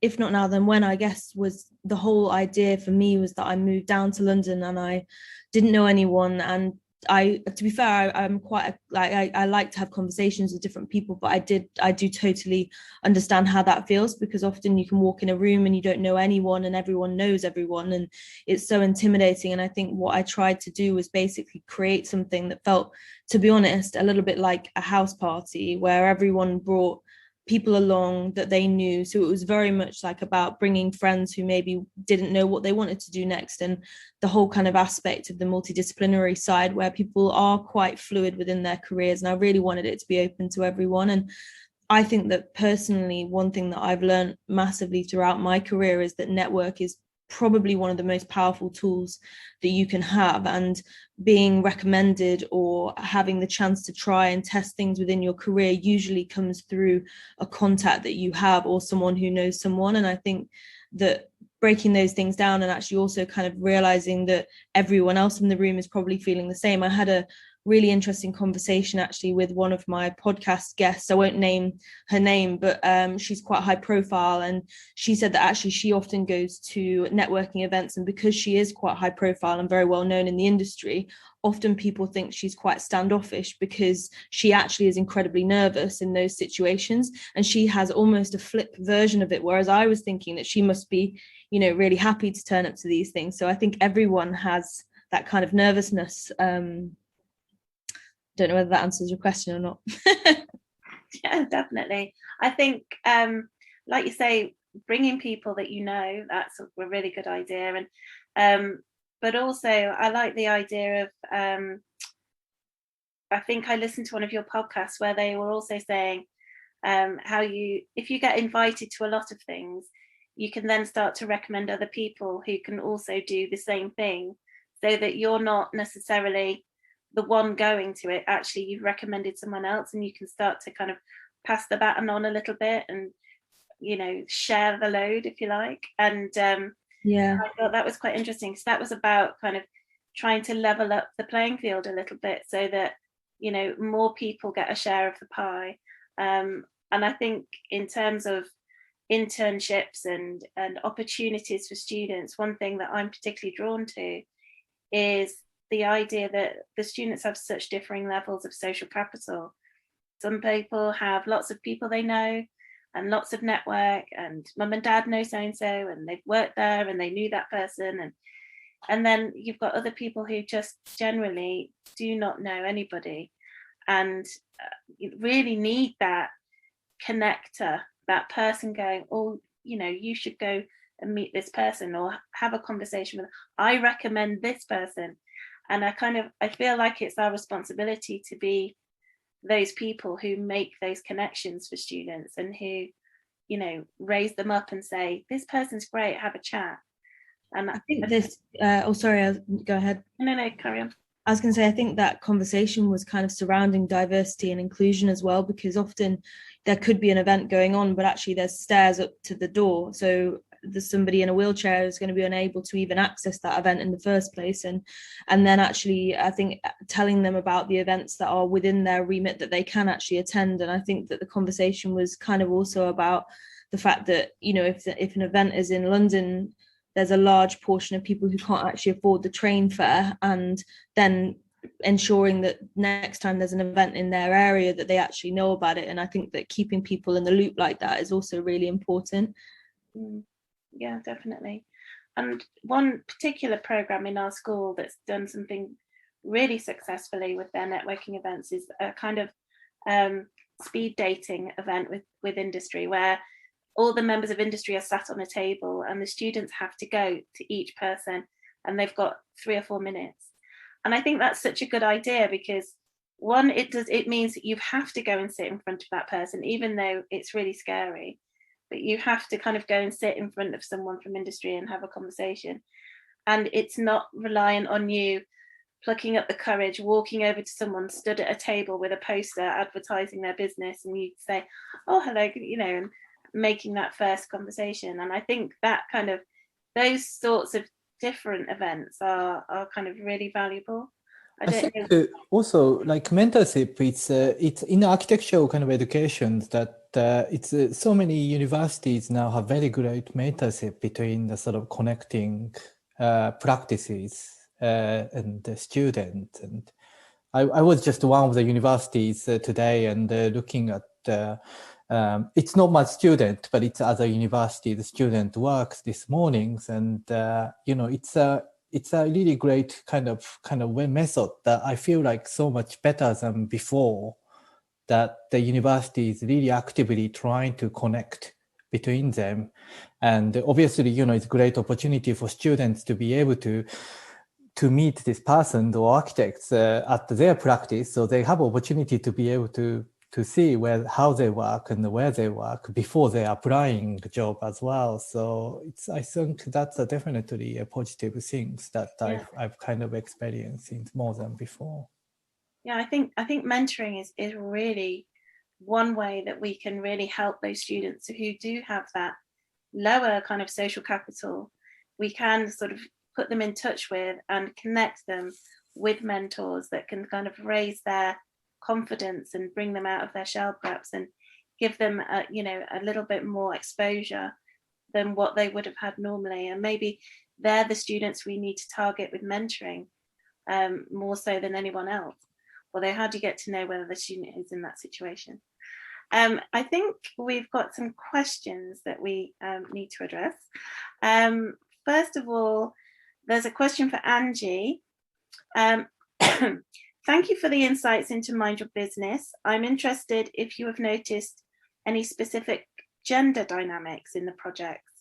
S5: if not now then when, I guess was the whole idea for me was that I moved down to London and I didn't know anyone, and to be fair, I'm quite I like to have conversations with different people, but I do totally understand how that feels, because often you can walk in a room and you don't know anyone and everyone knows everyone, and it's so intimidating. And I think what I tried to do was basically create something that felt, to be honest, a little bit like a house party, where everyone brought people along that they knew. So it was very much like about bringing friends who maybe didn't know what they wanted to do next, and the whole kind of aspect of the multidisciplinary side where people are quite fluid within their careers. And I really wanted it to be open to everyone. And I think that personally, one thing that I've learned massively throughout my career is that network is probably one of the most powerful tools that you can have, and being recommended or having the chance to try and test things within your career usually comes through a contact that you have or someone who knows someone. And I think that breaking those things down and actually also kind of realizing that everyone else in the room is probably feeling the same. I had a really interesting conversation actually with one of my podcast guests. I won't name her name, but she's quite high profile, and she said that actually she often goes to networking events, and because she is quite high profile and very well known in the industry, often people think she's quite standoffish because she actually is incredibly nervous in those situations, and she has almost a flip version of it, whereas I was thinking that she must be, you know, really happy to turn up to these things. So I think everyone has that kind of nervousness. Don't know whether that answers your question or not.
S2: Yeah, definitely. I think, like you say, bringing people that you know, that's a really good idea. And but also I like the idea of, I think I listened to one of your podcasts where they were also saying how if you get invited to a lot of things, you can then start to recommend other people who can also do the same thing, so that you're not necessarily the one going to it. Actually, you've recommended someone else, and you can start to kind of pass the baton on a little bit and, you know, share the load, if you like. And
S5: yeah,
S2: I thought that was quite interesting. So that was about kind of trying to level up the playing field a little bit, so that, you know, more people get a share of the pie. And I think in terms of internships and opportunities for students, one thing that I'm particularly drawn to is the idea that the students have such differing levels of social capital. Some people have lots of people they know and lots of network, and mum and dad know so-and-so, and they've worked there and they knew that person. And then you've got other people who just generally do not know anybody, and you really need that connector, that person going, oh, you know, you should go and meet this person or have a conversation with them. I recommend this person. And I feel like it's our responsibility to be those people who make those connections for students, and who, you know, raise them up and say, this person's great, have a chat. And
S5: I think this, sorry, go ahead.
S2: No, carry on.
S5: I was going to say, I think that conversation was kind of surrounding diversity and inclusion as well, because often there could be an event going on, but actually there's stairs up to the door. So there's somebody in a wheelchair is going to be unable to even access that event in the first place. And then actually, I think telling them about the events that are within their remit that they can actually attend. And I think that the conversation was kind of also about the fact that, you know, if an event is in London, there's a large portion of people who can't actually afford the train fare, and then ensuring that next time there's an event in their area that they actually know about it. And I think that keeping people in the loop like that is also really important.
S2: Yeah, definitely. And one particular program in our school that's done something really successfully with their networking events is a kind of speed dating event with industry, where all the members of industry are sat on a table and the students have to go to each person, and they've got 3 or 4 minutes. And I think that's such a good idea, because one, it means that you have to go and sit in front of that person, even though it's really scary, but you have to kind of go and sit in front of someone from industry and have a conversation. And it's not reliant on you plucking up the courage, walking over to someone stood at a table with a poster advertising their business, and you say, oh, hello, you know, and making that first conversation. And I think that kind of, those sorts of different events are kind of really valuable.
S4: I think also, like, mentorship, it's in architectural kind of education that it's so many universities now have very great mentorship between the sort of connecting practices and the student. And I was just one of the universities today, and looking at it's not my student, but it's other university. The student works this mornings, and it's a really great kind of method that I feel like so much better than before. That the university is really actively trying to connect between them, and obviously, it's a great opportunity for students to be able to meet this person or architects at their practice, so they have opportunity to be able to see how they work and where they work before they're applying the job as well. So I think that's definitely a positive things that I've kind of experienced more than before.
S2: Yeah, I think mentoring is really one way that we can really help those students who do have that lower kind of social capital. We can sort of put them in touch with and connect them with mentors that can kind of raise their confidence and bring them out of their shell perhaps, and give them a little bit more exposure than what they would have had normally. And maybe they're the students we need to target with mentoring more so than anyone else. Although how do you get to know whether the student is in that situation? I think we've got some questions that we need to address. First of all, there's a question for Angie. Thank you for the insights into Mind Your Business. I'm interested if you have noticed any specific gender dynamics in the projects.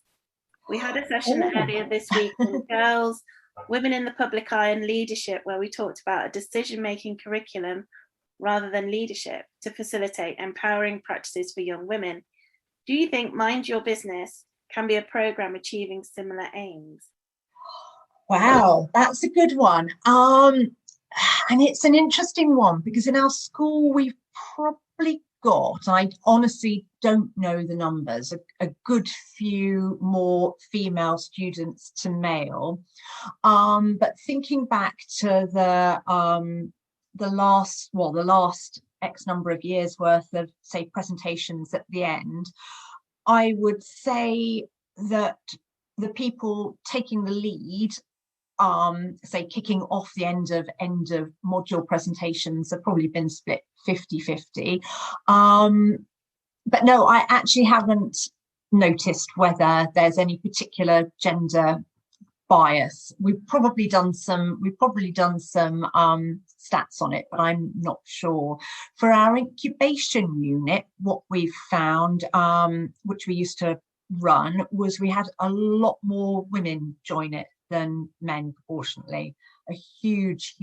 S2: We had a session earlier this week on girls, women in the public eye and leadership, where we talked about a decision-making curriculum rather than leadership to facilitate empowering practices for young women. Do you think Mind Your Business can be a program achieving similar aims?
S7: Wow, that's a good one. And it's an interesting one, because in our school we've probably got, I honestly don't know the numbers, a good few more female students to male. But thinking back to the last X number of years worth of, say, presentations at the end, I would say that the people taking the lead, say kicking off the end of module presentations, have probably been split 50-50. But no, I actually haven't noticed whether there's any particular gender bias. We've probably done some stats on it, but I'm not sure. For our incubation unit, what we've found, which we used to run, was we had a lot more women join it than men proportionately. A huge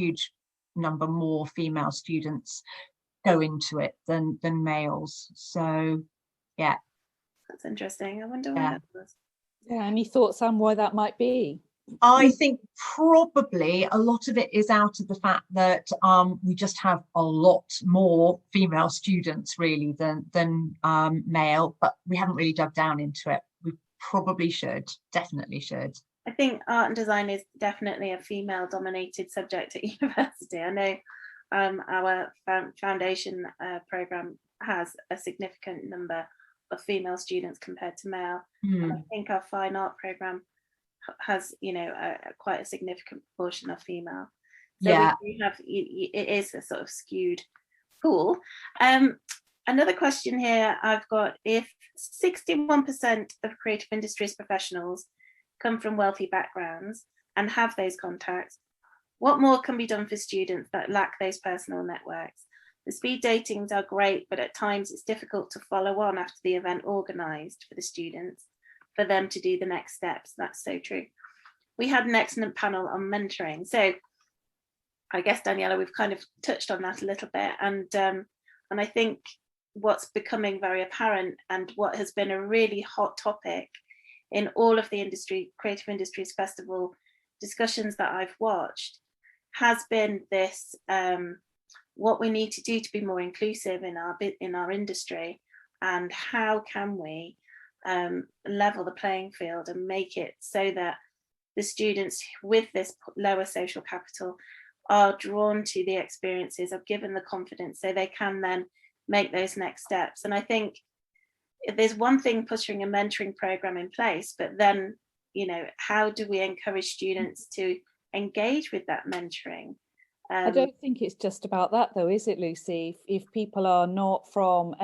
S7: number more female students go into it than males. So yeah,
S2: that's interesting. I wonder why that was.
S3: Yeah, any thoughts on why that might be?
S7: I think probably a lot of it is out of the fact that we just have a lot more female students really than male, but we haven't really dug down into it. We probably should, definitely should.
S2: I think art and design is definitely a female dominated subject at university. I know our foundation program has a significant number of female students compared to male. And I think our fine art program has quite a significant proportion of female. So yeah, we have, it is a sort of skewed pool. Another question here I've got: if 61% of creative industries professionals come from wealthy backgrounds and have those contacts, what more can be done for students that lack those personal networks? The speed datings are great, but at times it's difficult to follow on after the event organised for the students, for them to do the next steps. That's so true. We had an excellent panel on mentoring. So I guess, Daniela, we've kind of touched on that a little bit. And I think what's becoming very apparent, and what has been a really hot topic in all of the creative industries festival discussions that I've watched, has been this, what we need to do to be more inclusive in our industry, and how can we level the playing field and make it so that the students with this lower social capital are drawn to the experiences, are given the confidence so they can then make those next steps. And I think there's one thing putting a mentoring program in place, but then, how do we encourage students to engage with that mentoring
S3: I don't think it's just about that though, is it, Lucy? If people are not from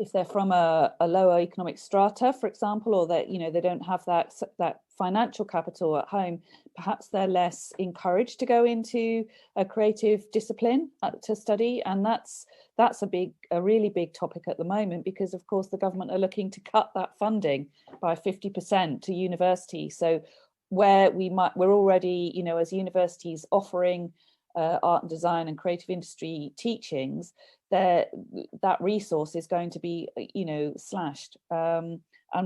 S3: if they're from a lower economic strata, for example, or that, you know, they don't have that financial capital at home, perhaps they're less encouraged to go into a creative discipline to study. And that's a really big topic at the moment, because of course the government are looking to cut that funding by 50% to university. So where we're already, you know, as universities offering art and design and creative industry teachings, that resource is going to be, you know, slashed. And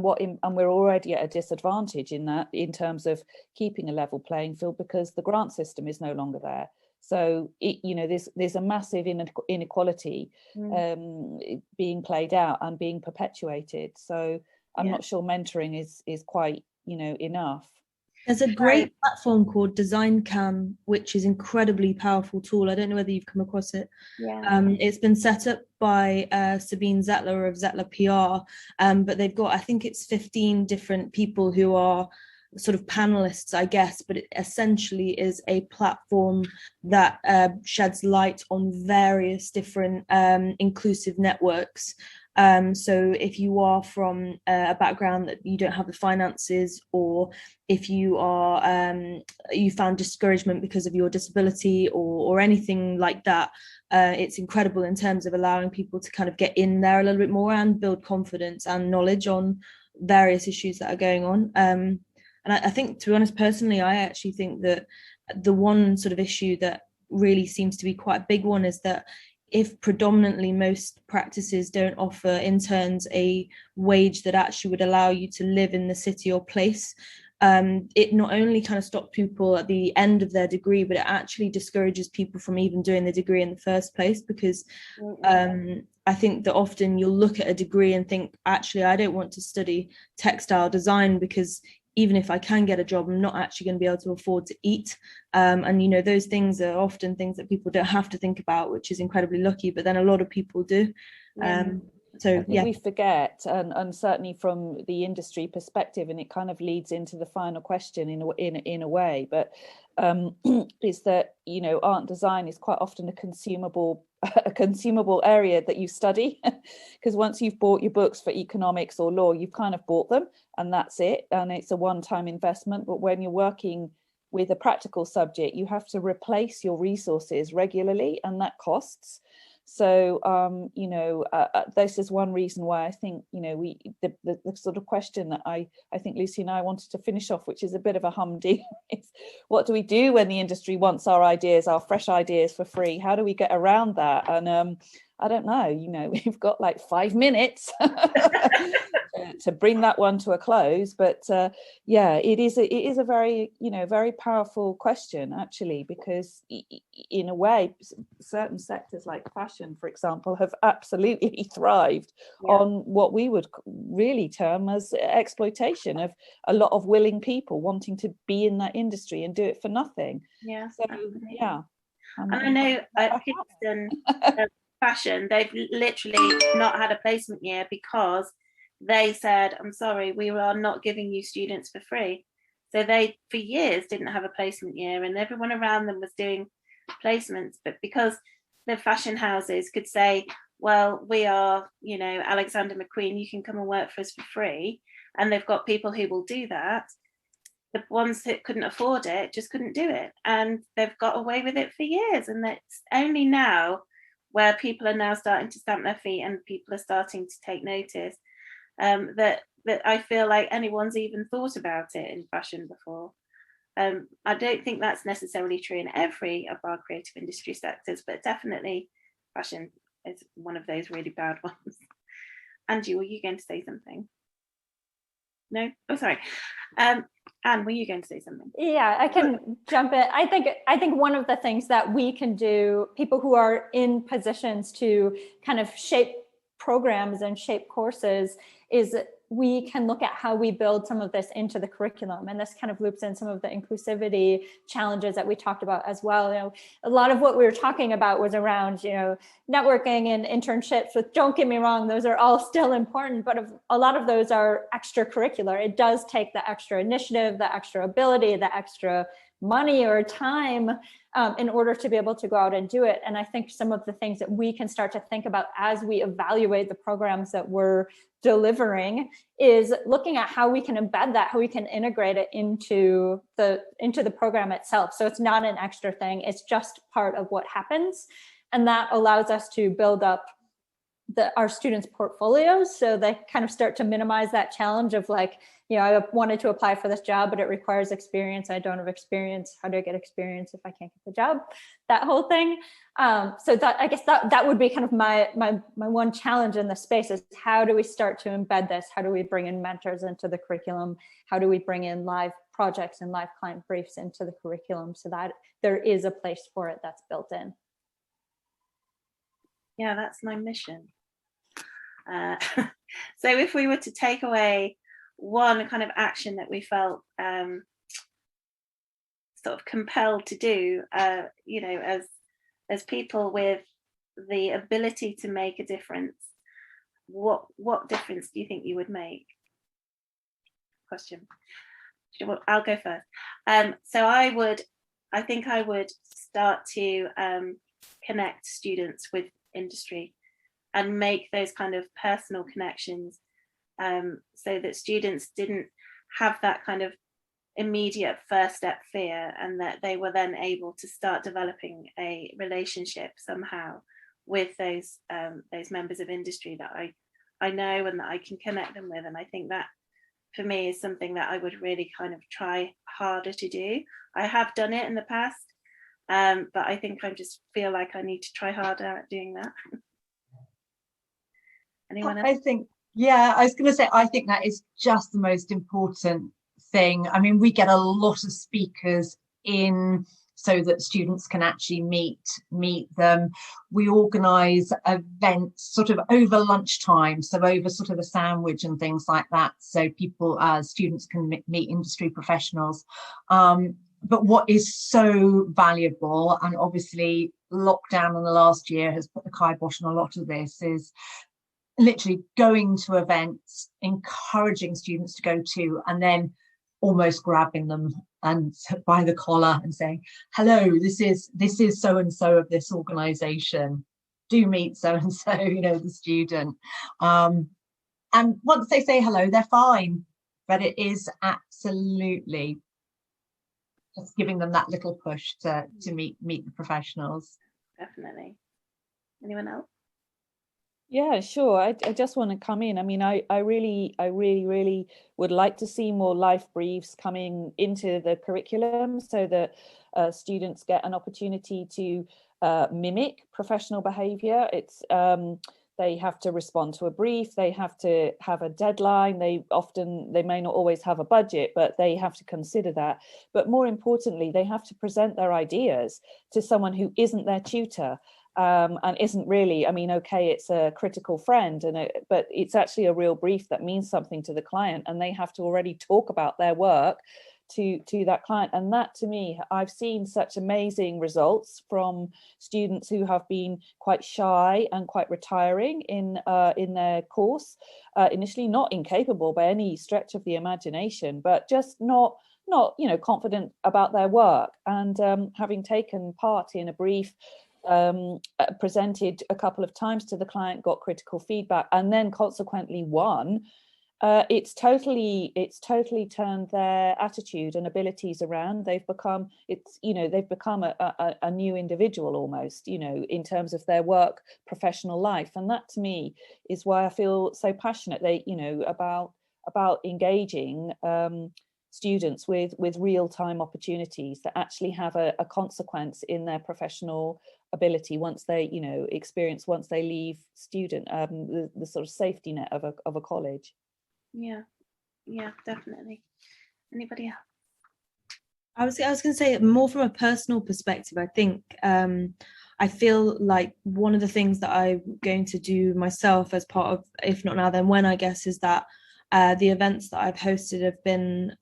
S3: we're already at a disadvantage in that, in terms of keeping a level playing field, because the grant system is no longer there. So you know, there's a massive inequality being played out and being perpetuated. So I'm not sure mentoring is quite, you know, enough.
S5: There's a great platform called Design Cam, which is incredibly powerful tool. I don't know whether you've come across it. It's been set up by Sabine Zettler of Zettler PR, but they've got, I think it's 15 different people who are sort of panelists, I guess, but it essentially is a platform that sheds light on various different inclusive networks. So if you are from a background that you don't have the finances, or if you are you found discouragement because of your disability or anything like that, it's incredible in terms of allowing people to kind of get in there a little bit more and build confidence and knowledge on various issues that are going on. And I think, to be honest, personally, I actually think that the one sort of issue that really seems to be quite a big one is that if predominantly most practices don't offer interns a wage that actually would allow you to live in the city or place, it not only kind of stops people at the end of their degree, but it actually discourages people from even doing the degree in the first place, because I think that often you'll look at a degree and think, actually, I don't want to study textile design because even if I can get a job, I'm not actually going to be able to afford to eat. And, you know, those things are often things that people don't have to think about, which is incredibly lucky, but then a lot of people do. So I think
S3: we forget, and certainly from the industry perspective, and it kind of leads into the final question in a way, but is that, you know, art and design is quite often a consumable area that you study, because once you've bought your books for economics or law, you've kind of bought them and that's it, and it's a one-time investment. But when you're working with a practical subject, you have to replace your resources regularly, and that costs. So you know, this is one reason why I think, you know, the sort of question that I think Lucy and I wanted to finish off, which is a bit of a humdinger, is what do we do when the industry wants our ideas, our fresh ideas, for free? How do we get around that? And I don't know, you know, we've got like 5 minutes to bring that one to a close, but yeah, it is a very, you know, very powerful question actually, because in a way certain sectors like fashion, for example, have absolutely thrived on what we would really term as exploitation of a lot of willing people wanting to be in that industry and do it for nothing. So absolutely.
S2: And I know at Kingston fashion, they've literally not had a placement year because they said, I'm sorry, we are not giving you students for free. So they, for years, didn't have a placement year, and everyone around them was doing placements. But because the fashion houses could say, well, we are, you know, Alexander McQueen, you can come and work for us for free, and they've got people who will do that, the ones that couldn't afford it just couldn't do it. And they've got away with it for years. And it's only now where people are now starting to stamp their feet and people are starting to take notice, that I feel like anyone's even thought about it in fashion before. I don't think that's necessarily true in every of our creative industry sectors, but definitely fashion is one of those really bad ones. Angie, were you going to say something? No? Oh, sorry. Anne, were you going to say something?
S6: Yeah, I can jump in. I think one of the things that we can do, people who are in positions to kind of shape programs and shape courses, is we can look at how we build some of this into the curriculum. And this kind of loops in some of the inclusivity challenges that we talked about as well. You know, a lot of what we were talking about was around, you know, networking and internships, but don't get me wrong, those are all still important, but a lot of those are extracurricular. It does take the extra initiative, the extra ability, the extra money or time in order to be able to go out and do it. And I think some of the things that we can start to think about as we evaluate the programs that we're delivering is looking at how we can embed that, how we can integrate it into the program itself. So it's not an extra thing, it's just part of what happens. And that allows us to build up our students' portfolios, so they kind of start to minimize that challenge of like, you know, I wanted to apply for this job, but it requires experience. I don't have experience. How do I get experience if I can't get the job? That whole thing. So that, I guess that would be kind of my one challenge in this space is how do we start to embed this? How do we bring in mentors into the curriculum? How do we bring in live projects and live client briefs into the curriculum so that there is a place for it that's built in?
S2: Yeah, that's my mission. So if we were to take away one kind of action that we felt sort of compelled to do, you know, as people with the ability to make a difference, what difference do you think you would make? Question. I'll go first. So I think I would start to connect students with industry and make those kind of personal connections, so that students didn't have that kind of immediate first step fear, and that they were then able to start developing a relationship somehow with those members of industry that I know and that I can connect them with. And I think that for me is something that I would really kind of try harder to do. I have done it in the past, but I think I just feel like I need to try harder at doing that. Anyone else?
S7: I think, yeah, I was going to say, I think that is just the most important thing. I mean, we get a lot of speakers in so that students can actually meet them. We organise events sort of over lunchtime, so over sort of a sandwich and things like that, so people, students can meet industry professionals. But what is so valuable, and obviously lockdown in the last year has put the kibosh on a lot of this, is literally going to events, encouraging students to go to, and then almost grabbing them and by the collar and saying, hello, this is so and so of this organization, do meet so and so, you know, the student. And once they say hello, they're fine, but it is absolutely just giving them that little push to meet the professionals.
S2: Definitely. Anyone else?
S3: Yeah, sure. I just want to come in. I mean, I really would like to see more life briefs coming into the curriculum so that students get an opportunity to mimic professional behaviour. It's they have to respond to a brief, they have to have a deadline, they may not always have a budget, but they have to consider that. But more importantly, they have to present their ideas to someone who isn't their tutor. And isn't really, I mean, okay, it's a critical friend, but it's actually a real brief that means something to the client, and they have to already talk about their work to that client. And that, to me, I've seen such amazing results from students who have been quite shy and quite retiring in their course, initially not incapable by any stretch of the imagination, but just not confident about their work, and having taken part in a brief, presented a couple of times to the client, got critical feedback, and then consequently won, it's totally turned their attitude and abilities around. They've become a new individual almost, in terms of their work, professional life. And that, to me, is why I feel so passionate about engaging students with real-time opportunities that actually have a consequence in their professional ability once they once they leave student, the sort of safety net of a college.
S2: Yeah, definitely. Anybody else?
S5: I was going to say, more from a personal perspective, I think I feel like one of the things that I'm going to do myself as part of If Not Now Then When, I guess, is that the events that I've hosted have been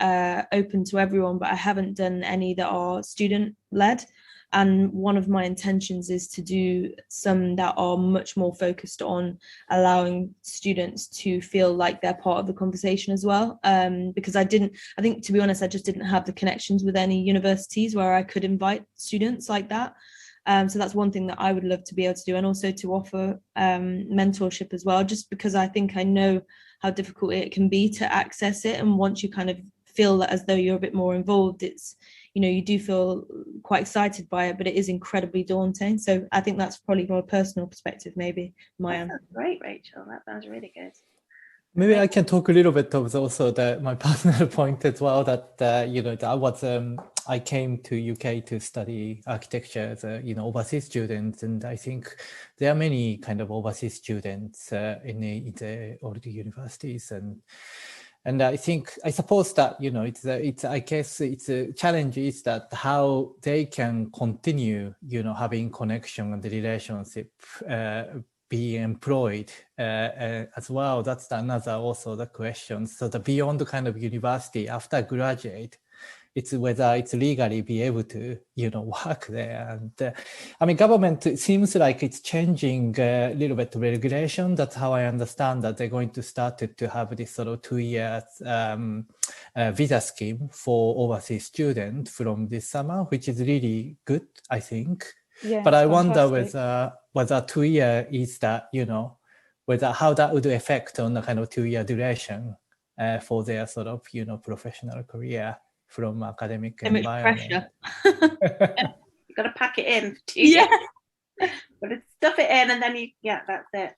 S5: open to everyone, but I haven't done any that are student led. And one of my intentions is to do some that are much more focused on allowing students to feel like they're part of the conversation as well. Because I think, to be honest, I just didn't have the connections with any universities where I could invite students like that. So that's one thing that I would love to be able to do, and also to offer mentorship as well, just because I think I know how difficult it can be to access it. And once you kind of feel that as though you're a bit more involved, it's, you know, you do feel quite excited by it, but it is incredibly daunting. So I think that's probably from a personal perspective, maybe. Maya.
S2: That's great, Rachel. That sounds really good.
S4: Maybe I can talk a little bit of also my personal point as well, that you know, I came to UK to study architecture as a, you know, overseas student, and I think there are many kind of overseas students in all the universities, and I suppose that, you know, I guess it's a challenge is that how they can continue, you know, having connection and the relationship, being employed as well. That's another also the question. So the beyond the kind of university after graduate, it's whether it's legally be able to, you know, work there. And I mean, government, it seems like it's changing a little bit regulation. That's how I understand that they're going to start to have this sort of 2 years visa scheme for overseas students from this summer, which is really good, I think.
S3: Yeah,
S4: but I wonder
S3: fantastic.
S4: whether 2 year is that, you know, whether how that would affect on the kind of 2 year duration for their sort of, you know, professional career from academic
S5: So much
S4: environment.
S5: pressure.
S2: You've got to pack it in for 2 years. Got to stuff it in, and then that's it.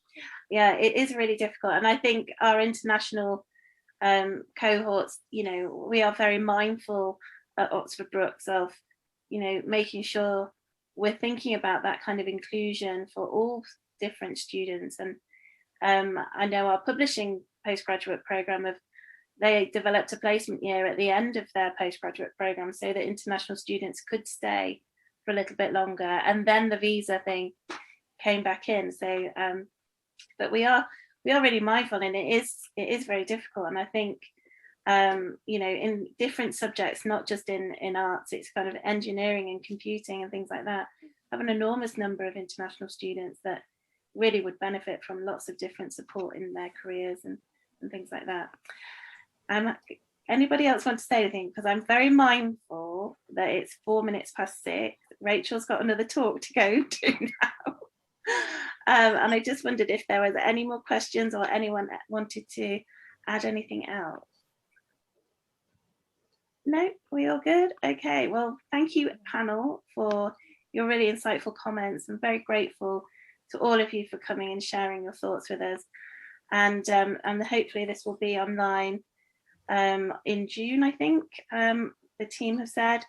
S2: Yeah, it is really difficult. And I think our international cohorts, you know, we are very mindful at Oxford Brookes of, you know, making sure we're thinking about that kind of inclusion for all different students. And I know our publishing postgraduate program they developed a placement year at the end of their postgraduate program so that international students could stay for a little bit longer, and then the visa thing came back in. So but we are really mindful, and it is very difficult. And I think you know, in different subjects, not just in arts, it's kind of engineering and computing and things like that, have an enormous number of international students that really would benefit from lots of different support in their careers and things like that. Anybody else want to say anything? Because I'm very mindful that it's 4 minutes past 6. Rachel's got another talk to go to now. And I just wondered if there was any more questions or anyone wanted to add anything else. No, we all good? Okay, well, thank you, panel, for your really insightful comments. I'm very grateful to all of you for coming and sharing your thoughts with us. And hopefully this will be online in June, I think the team have said.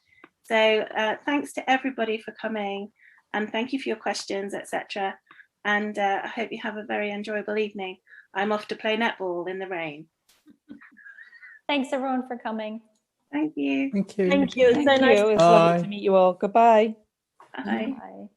S2: So thanks to everybody for coming, and thank you for your questions, etc. And I hope you have a very enjoyable evening. I'm off to play netball in the rain.
S6: Thanks everyone for coming.
S2: Thank you.
S4: Thank you.
S5: Thank you. It's so nice.
S3: It was lovely to meet you all. Goodbye.
S2: Bye.
S6: Bye.